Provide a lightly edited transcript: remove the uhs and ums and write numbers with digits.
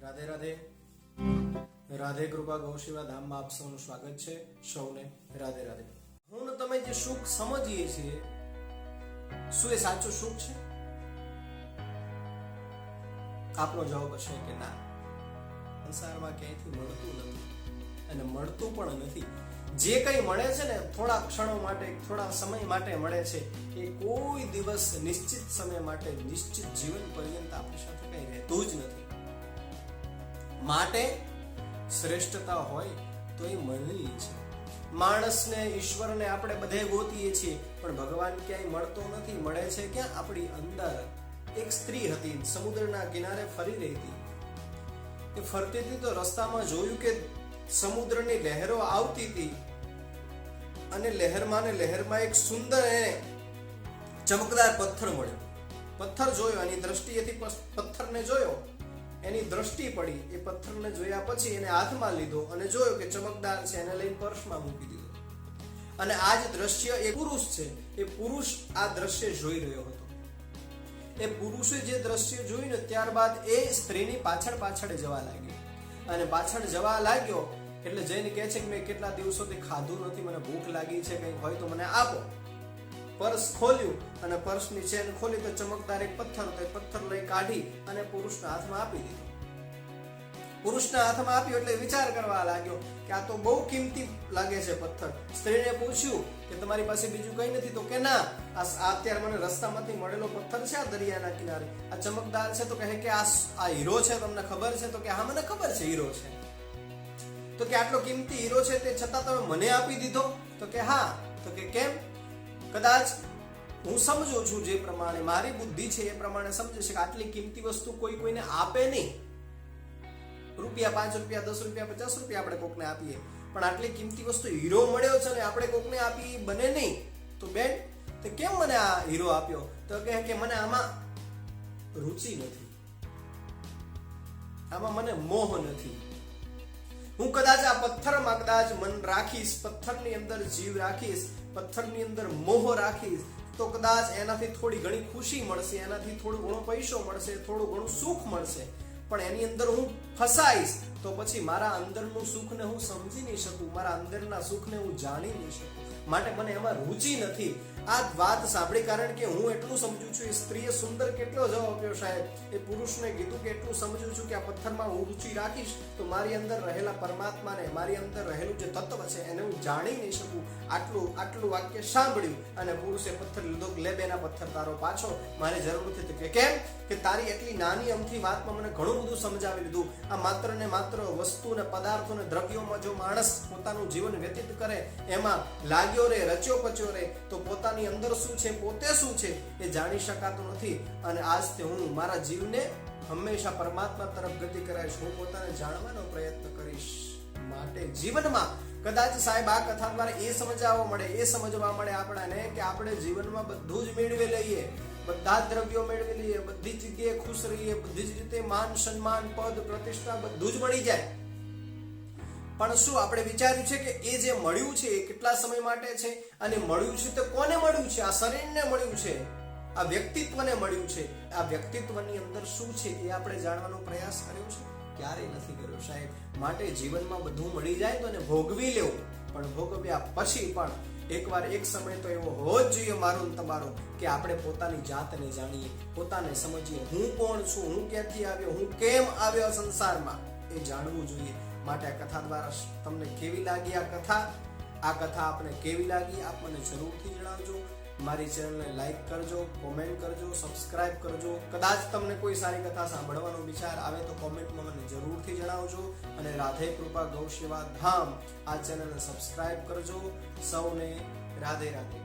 રાધે રાધે. રાધે કૃપા ગૌશેવા ધામમાં આપ સૌનું સ્વાગત છે. સૌને રાધે રાધે. હું ને તમે જે સુખ સમજીએ છીએ, શું એ સાચું સુખ છે? આપનો જવાબ હશે કે ના, સંસારમાં ક્યાંયથી મળતું નથી અને મળતું પણ નથી. જે કંઈ મળે છે ને થોડા ક્ષણો માટે, થોડા સમય માટે મળે છે, એ કોઈ દિવસ નિશ્ચિત સમય માટે, નિશ્ચિત જીવન પર્યંત આપણી સાથે કંઈ રહેતું જ નથી. માટે શ્રેષ્ઠતા હોય તો એ મનની છે. માણસને, ઈશ્વરને આપણે બધે ગોતીએ છીએ, પણ ભગવાન ક્યાંય મળતો નથી. મળે છે ક્યાં? આપણી અંદર. એક સ્ત્રી હતી, સમુદ્રના કિનારે ફરી રહી હતી. એ ફરતી હતી તો રસ્તામાં જોયું કે સમુદ્રની લહેરો આવતી હતી અને લહેરમાં ને લહેરમાં એક સુંદર ચમકદાર પથ્થર મળ્યો. પથ્થર જોયો, એની દ્રષ્ટિએથી પથ્થરને જોયો, એની દ્રષ્ટિ પડી. એ પથ્થરને જોયા પછી એને હાથમાં લીધો અને જોયો કે ચમકદાર છે, એને લઈને પર્સમાં મૂકી દીધો. અને આ જ દ્રશ્ય એ પુરુષ છે, એ પુરુષ આ દ્રશ્ય જોઈ રહ્યો હતો. એ પુરુષે જે દ્રશ્ય જોયું ને ત્યારબાદ એ સ્ત્રીની પાછળ પાછળ જવા લાગ્યો. અને પાછળ જવા લાગ્યો એટલે જઈને કહે છે કે મેં કેટલા દિવસોથી ખાધું નથી, મને ભૂખ લાગી છે, કંઈક હોય તો મને આપો. પર્સ ખોલ્યું અને પર્સની ચેન ખોલી તો ચમકદાર એક પથ્થર હતો. એ પથ્થર લઈ કાઢી અને પુરુષના હાથમાં આપી દીધો. પુરુષના હાથમાં આપ્યો એટલે વિચાર કરવા લાગ્યો કે આ તો બહુ કિંમતી લાગે છે પથ્થર. સ્ત્રીને પૂછ્યું કે તમારી પાસે બીજું કંઈ નથી? તો કે ના, આ અત્યારે મને રસ્તામાંથી મળેલો પથ્થર છે, આ દરિયાના કિનારે, આ ચમકદાર છે. તો કહે કે આ હીરો છે, તમને ખબર છે? તો કે હા, મને ખબર છે, હીરો છે. તો કે આટલો કિંમતી હીરો છે તે છતાં તમે મને આપી દીધો? તો કે હા. તો કે કેમ? કદાચ હું સમજુ છું, જે પ્રમાણે મારી બુદ્ધિ છે એ પ્રમાણે સમજે છે કે આટલી કિંમતી વસ્તુ કોઈ કોઈને આપે નહીં. રૂપિયા 5 રૂપિયા, 10 રૂપિયા, 50 રૂપિયા આપણે કોકને આપીએ, પણ આટલી કિંમતી વસ્તુ હીરો મળ્યો છે ને આપણે કોકને આપી બને નહીં. તો બેન, તે કેમ મને આ હીરો આપ્યો? તો કહે કે મને આમાં રુચિ નથી, આમાં મને મોહ નથી. હું કદાચ આ પથ્થરમાં કદાચ મન રાખીશ, પથ્થરની અંદર જીવ રાખીશ, પથ્થરની અંદર મોહ રાખીશ, તો કદાચ એનાથી થોડી ઘણી ખુશી મળશે, એનાથી થોડો ઘણો પૈસો મળશે, થોડું ઘણું સુખ મળશે. પણ એની અંદર હું ફસાઈશ તો પછી મારા અંદરનું સુખને હું સમજી નહીં શકું, મારા અંદરના સુખને હું જાણી નહીં શકું. માટે મને એમાં રુચિ નથી. આ વાત સાંભળી, કારણ કે હું એટલું સમજુ છું, એ સ્ત્રીએ સુંદર કેટલો જવાબ આપ્યો સાહેબ. એ પુરુષને કીધું કે એટલું સમજુ છું કે આ પથ્થરમાં હું રુચિ રાખીશ તો મારી અંદર રહેલા પરમાત્માને, મારી અંદર રહેલું જે તત્વ છે એને હું જાણી નહીં શકું. આટલું વાક્ય સાંભળ્યું અને પુરુષે પથ્થર લીધો. લે બેના પથ્થર તારો પાછો, મારે જરૂર નથી. કે કેમ? કે તારી એટલી નાની અમથી વાતમાં મને ઘણું બધું સમજાવી લીધું. આ માત્ર ને માત્ર વસ્તુ ને પદાર્થો ને દ્રવ્યોમાં જો માણસ પોતાનું જીવન વ્યતીત કરે, એમાં લાગ્યો રે, રચ્યો પચ્યો રે, તો પોતાની અંદર શું છે, પોતે શું છે એ જાણી શકાતું નથી. અને આજથી હું મારા જીવને હંમેશા પરમાત્મા તરફ ગતિ કરાવીશ. હું પોતાને જાણવાનો પ્રયત્ન કરીશ. માટે જીવનમાં કદાચ સાહેબ આ કથા દ્વારા એ સમજવા મળે આપણાને કે આપણે જીવનમાં બધું જ મેળવી લઈએ, બધા જ દ્રવ્યો મેળવી લઈએ, બધી જ જગ્યાએ ખુશ રહીએ, બધી જ રીતે માન સન્માન, પદ, પ્રતિષ્ઠા બધું જ મળી જાય. પણ શું આપણે વિચાર્યું છે કે એ જે મળ્યું છે એ કેટલા સમય માટે છે? અને મળ્યું છે તો કોને મળ્યું છે? આ શરીરને મળ્યું છે, આ વ્યક્તિત્વને મળ્યું છે. આ વ્યક્તિત્વની અંદર શું છે એ આપણે જાણવાનો પ્રયાસ કર્યો છે? ક્યારેય નથી કર્યો સાહેબ. માટે જીવનમાં બધું મળી જાય તો એને ભોગવી લેવું, પણ ભોગવ્યા પછી પણ એકવાર એક સમય તો એવો હોવો જ જોઈએ મારો ને તમારો કે આપણે પોતાની જાતને જાણીએ, પોતાને સમજીએ. હું કોણ છું, હું ક્યાંથી આવ્યો, હું કેમ આવ્યો સંસારમાં, એ જાણવું જોઈએ. માટે આ કથા દ્વારા તમને કેવી લાગી આ કથા આપણે કેવી લાગી આપ મને જરૂરથી જણાવજો. મારી ચેનલને લાઈક કરજો, કોમેન્ટ કરજો, સબસ્ક્રાઇબ કરજો. કદાચ તમને કોઈ સારી કથા સાંભળવાનો વિચાર આવે તો કોમેન્ટમાં મને જરૂરથી જણાવજો. અને રાધે કૃપા ગૌશેવા ધામ આ ચેનલને સબસ્ક્રાઇબ કરજો. સૌને રાધે રાધે.